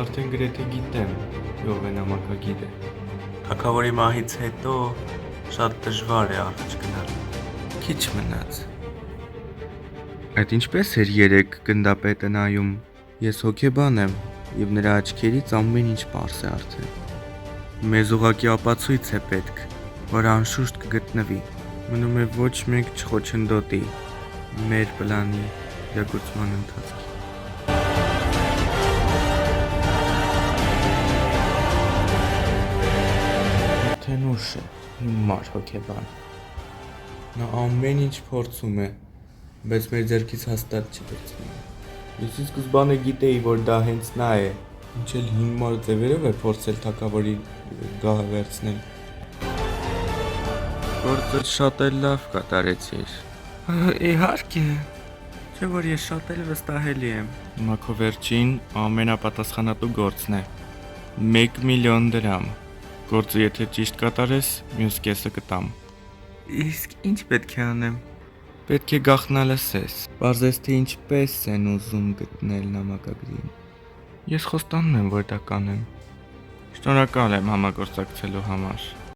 արդեն գրեթե գիտեմ, ով է նամակագիրը։ Թագավորի մահից հետո շատ դժվար է առաջ գնալ։ Քիչ մնաց։ Այդ ինչպես էր երեք գնդապետը նայում։ Ես հոգեբան եմ, եւ նրա աչքերից ամեն ինչ պարզ է արդեն։ Մեզ ուղղակի ապացույց է պետք, որ անշուշտ կգտնվի։ Մնում է ոչ մեկ չխոչընդոտի մեր պլանի իրագործման ընթացքում։ Արդեն ուշ է, հիմար հոգեբան։ Նա ամեն ինչ փորձում է, բայց մեր ձեռքից հաստատ չի վերցնում։ Ես սկզբանե գիտեի, որ դա հենց նա է, ինչ էլ հիմար ձևերով է փորձել թագավորի գահը վերցնել։ Գործը շատ էլ լավ կատարեցիր։ Իհարկե, չէ՞ որ ես շատ էլ վստահելի եմ։ Հիմա քո վերջին ամենապատասխանատու գործն է։ 1 միլիոն դրամ։ Գործը եթե ճիշտ կատարես, մյուս կեսը կտամ։ Իսկ ինչ պետք է անեմ։ Պետք է գաղտնալսես։ Պարզես թե ինչպես են ուզում գտնել նամակագրին։ Ես խոստանում եմ, որ դա կանեմ։ Շնորհակալ եմ համագործակցելու համար։